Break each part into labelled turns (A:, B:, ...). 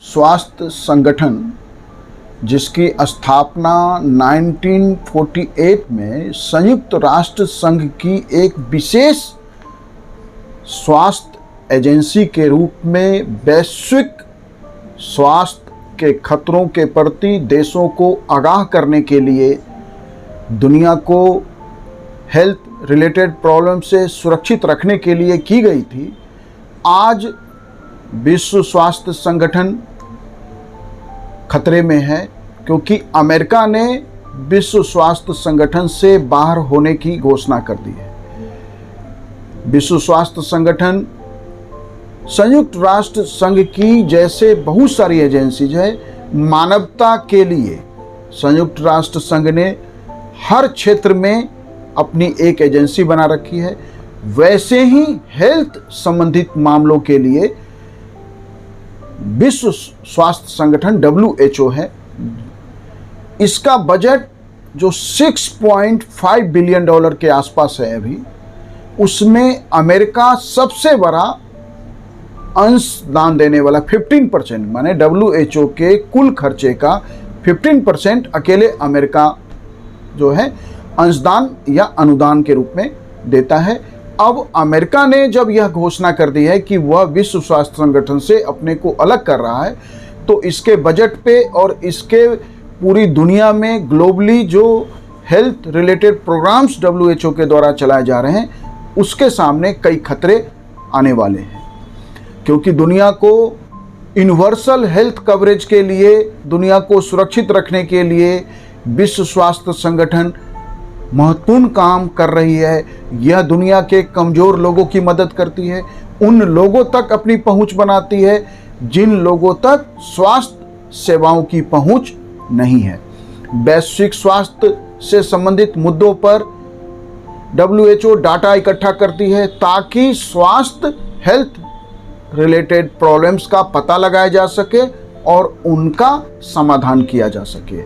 A: स्वास्थ्य संगठन, जिसकी स्थापना 1948 में संयुक्त राष्ट्र संघ की एक विशेष स्वास्थ्य एजेंसी के रूप में वैश्विक स्वास्थ्य के खतरों के प्रति देशों को आगाह करने के लिए दुनिया को हेल्थ रिलेटेड प्रॉब्लम से सुरक्षित रखने के लिए की गई थी, आज विश्व स्वास्थ्य संगठन खतरे में है, क्योंकि अमेरिका ने विश्व स्वास्थ्य संगठन से बाहर होने की घोषणा कर दी है। विश्व स्वास्थ्य संगठन संयुक्त राष्ट्र संघ की जैसे बहुत सारी एजेंसीज है, मानवता के लिए संयुक्त राष्ट्र संघ ने हर क्षेत्र में अपनी एक एजेंसी बना रखी है। वैसे ही हेल्थ संबंधित मामलों के लिए विश्व स्वास्थ्य संगठन WHO है। इसका बजट जो $6.5 बिलियन के आसपास है अभी, उसमें अमेरिका सबसे बड़ा अंश दान देने वाला 15%, माने WHO के कुल खर्चे का 15% अकेले अमेरिका जो है अंशदान या अनुदान के रूप में देता है। अब अमेरिका ने जब यह घोषणा कर दी है कि वह विश्व स्वास्थ्य संगठन से अपने को अलग कर रहा है, तो इसके बजट पे और इसके पूरी दुनिया में ग्लोबली जो हेल्थ रिलेटेड प्रोग्राम्स WHO के द्वारा चलाए जा रहे हैं, उसके सामने कई खतरे आने वाले हैं। क्योंकि दुनिया को यूनिवर्सल हेल्थ कवरेज के लिए, दुनिया को सुरक्षित रखने के लिए विश्व स्वास्थ्य संगठन महत्वपूर्ण काम कर रही है। यह दुनिया के कमज़ोर लोगों की मदद करती है, उन लोगों तक अपनी पहुंच बनाती है जिन लोगों तक स्वास्थ्य सेवाओं की पहुंच नहीं है। वैश्विक स्वास्थ्य से संबंधित मुद्दों पर WHO डाटा इकट्ठा करती है ताकि स्वास्थ्य हेल्थ रिलेटेड प्रॉब्लम्स का पता लगाया जा सके और उनका समाधान किया जा सके।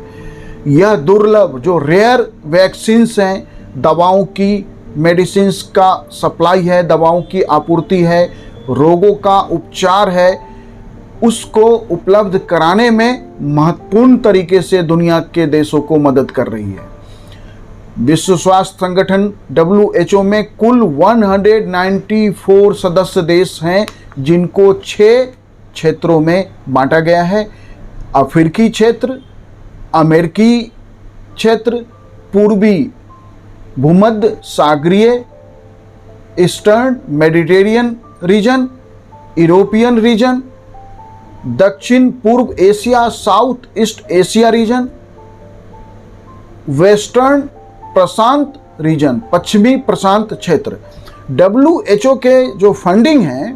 A: यह दुर्लभ जो रेयर वैक्सीन्स हैं, दवाओं की, मेडिसिन्स का सप्लाई है, दवाओं की आपूर्ति है, रोगों का उपचार है, उसको उपलब्ध कराने में महत्वपूर्ण तरीके से दुनिया के देशों को मदद कर रही है। विश्व स्वास्थ्य संगठन WHO में कुल 194 सदस्य देश हैं, जिनको 6 क्षेत्रों में बांटा गया है। अफ्रीकी क्षेत्र, अमेरिकी क्षेत्र, पूर्वी भूमध्य सागरीय, eastern Mediterranean region, European region, दक्षिण पूर्व Asia south east Asia region, western प्रशांत रीजन पश्चिमी प्रशांत क्षेत्र। WHO के जो फंडिंग है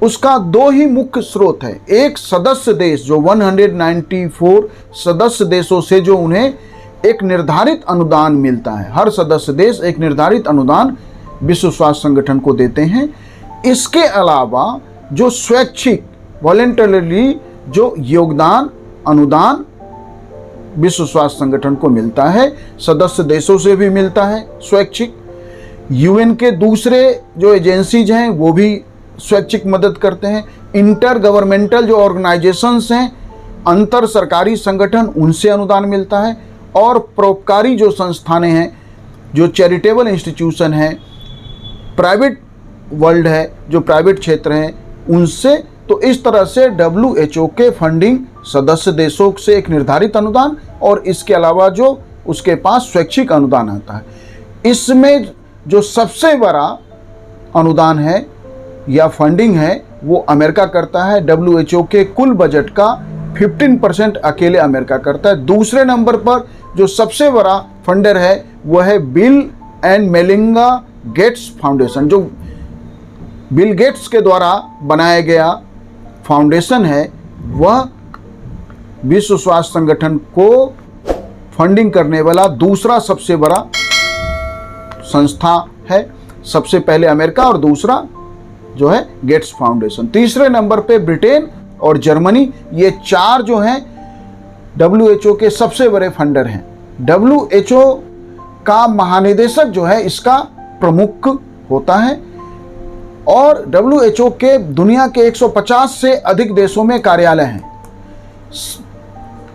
A: उसका 2 ही मुख्य स्रोत है। एक सदस्य देश जो 194 सदस्य देशों से जो उन्हें एक निर्धारित अनुदान मिलता है, हर सदस्य देश एक निर्धारित अनुदान विश्व स्वास्थ्य संगठन को देते हैं। इसके अलावा जो स्वैच्छिक वॉलेंटरली जो योगदान अनुदान विश्व स्वास्थ्य संगठन को मिलता है, सदस्य देशों से भी मिलता है स्वैच्छिक। UN के दूसरे जो एजेंसीज हैं वो भी स्वैच्छिक मदद करते हैं। इंटर गवर्नमेंटल जो ऑर्गेनाइजेशंस हैं, अंतर सरकारी संगठन, उनसे अनुदान मिलता है। और परोपकारी जो संस्थानें हैं, जो चैरिटेबल इंस्टीट्यूशन हैं, प्राइवेट वर्ल्ड है, जो प्राइवेट क्षेत्र हैं, उनसे। तो इस तरह से WHO के फंडिंग सदस्य देशों से एक निर्धारित अनुदान और इसके अलावा जो उसके पास स्वैच्छिक अनुदान आता है। इसमें जो सबसे बड़ा अनुदान है या फंडिंग है वो अमेरिका करता है। WHO के कुल बजट का 15% अकेले अमेरिका करता है। दूसरे नंबर पर जो सबसे बड़ा फंडर है वह है bill and Melinda Gates foundation, जो बिल गेट्स के द्वारा बनाया गया फाउंडेशन है। वह विश्व स्वास्थ्य संगठन को फंडिंग करने वाला दूसरा सबसे बड़ा संस्था है। सबसे पहले अमेरिका और दूसरा जो है गेट्स फाउंडेशन। तीसरे नंबर पे ब्रिटेन और जर्मनी, ये 4 जो हैं WHO के सबसे बड़े फंडर हैं। WHO का महानिदेशक जो है इसका प्रमुख होता है और WHO के दुनिया के 150 से अधिक देशों में कार्यालय हैं।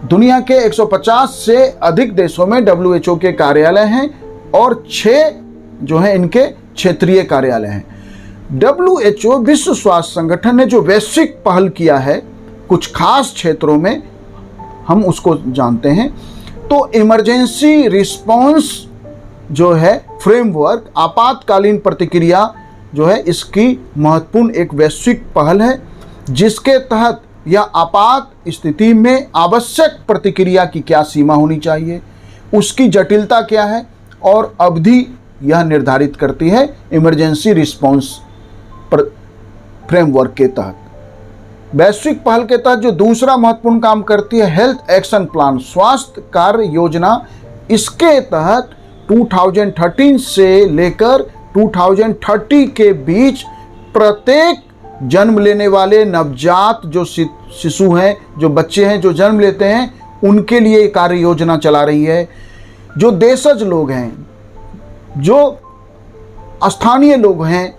A: दुनिया के 150 से अधिक देशों में WHO के कार्यालय हैं और 6 जो हैं इनके क्षेत्रीय कार्यालय हैं। WHO विश्व स्वास्थ्य संगठन ने जो वैश्विक पहल किया है कुछ खास क्षेत्रों में, हम उसको जानते हैं। तो इमरजेंसी रिस्पॉन्स जो है फ्रेमवर्क, आपातकालीन प्रतिक्रिया जो है, इसकी महत्वपूर्ण एक वैश्विक पहल है जिसके तहत यह आपात स्थिति में आवश्यक प्रतिक्रिया की क्या सीमा होनी चाहिए, उसकी जटिलता क्या है और अवधि यह निर्धारित करती है इमरजेंसी रिस्पॉन्स फ्रेमवर्क के तहत। वैश्विक पहल के तहत जो दूसरा महत्वपूर्ण काम करती है हेल्थ एक्शन प्लान, स्वास्थ्य कार्य योजना। इसके तहत 2013 से लेकर 2030 के बीच प्रत्येक जन्म लेने वाले नवजात जो शिशु हैं, जो बच्चे हैं जो जन्म लेते हैं, उनके लिए कार्य योजना चला रही है। जो देशज लोग हैं, जो स्थानीय लोग हैं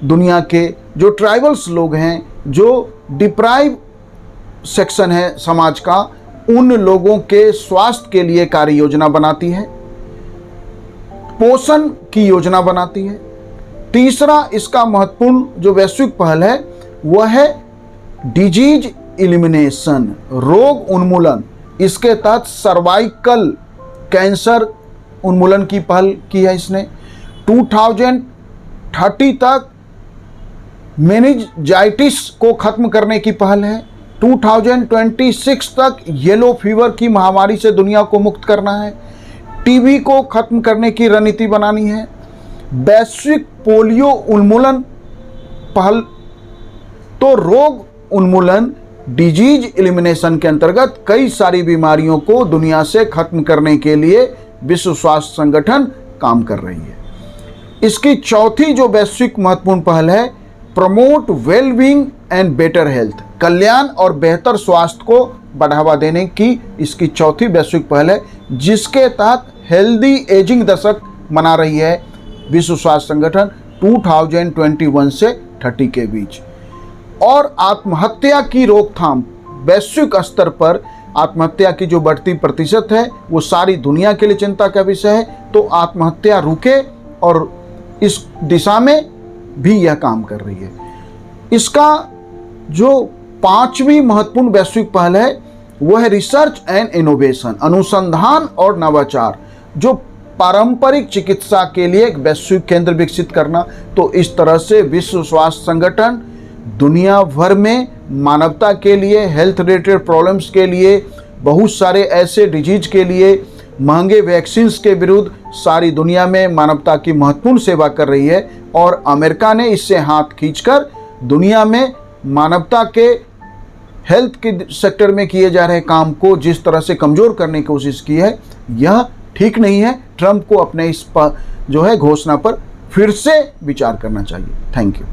A: दुनिया के, जो ट्राइबल्स लोग हैं, जो डिप्राइव सेक्शन है समाज का, उन लोगों के स्वास्थ्य के लिए कार्य योजना बनाती है, पोषण की योजना बनाती है। तीसरा इसका महत्वपूर्ण जो वैश्विक पहल है वह है डिजीज इलिमिनेशन, रोग उन्मूलन। इसके तहत सर्वाइकल कैंसर उन्मूलन की पहल की है इसने। 2030 तक मेनिंजाइटिस को खत्म करने की पहल है। 2026 तक येलो फीवर की महामारी से दुनिया को मुक्त करना है। टीबी को खत्म करने की रणनीति बनानी है। वैश्विक पोलियो उन्मूलन पहल। तो रोग उन्मूलन, डिजीज एलिमिनेशन के अंतर्गत कई सारी बीमारियों को दुनिया से खत्म करने के लिए विश्व स्वास्थ्य संगठन काम कर रही है। इसकी चौथी जो वैश्विक महत्वपूर्ण पहल है promote wellbeing and better health, कल्याण और बेहतर स्वास्थ्य को बढ़ावा देने की इसकी चौथी वैश्विक पहल है, जिसके तहत हेल्दी एजिंग दशक मना रही है विश्व स्वास्थ्य संगठन 2021 से 30 के बीच। और आत्महत्या की रोकथाम, वैश्विक स्तर पर आत्महत्या की जो बढ़ती प्रतिशत है वो सारी दुनिया के लिए चिंता का विषय है। तो आत्महत्या रुके और इस दिशा में भी यह काम कर रही है। इसका जो पांचवी महत्वपूर्ण वैश्विक पहल है वह है रिसर्च एंड इनोवेशन, अनुसंधान और नवाचार, जो पारंपरिक चिकित्सा के लिए एक वैश्विक केंद्र विकसित करना। तो इस तरह से विश्व स्वास्थ्य संगठन दुनिया भर में मानवता के लिए, हेल्थ रिलेटेड प्रॉब्लम्स के लिए, बहुत सारे ऐसे डिजीज के लिए, महंगे वैक्सीन्स के विरुद्ध सारी दुनिया में मानवता की महत्वपूर्ण सेवा कर रही है। और अमेरिका ने इससे हाथ खींचकर दुनिया में मानवता के हेल्थ के सेक्टर में किए जा रहे काम को जिस तरह से कमज़ोर करने की कोशिश की है, यह ठीक नहीं है। ट्रंप को अपने इस जो है घोषणा पर फिर से विचार करना चाहिए। Thank you.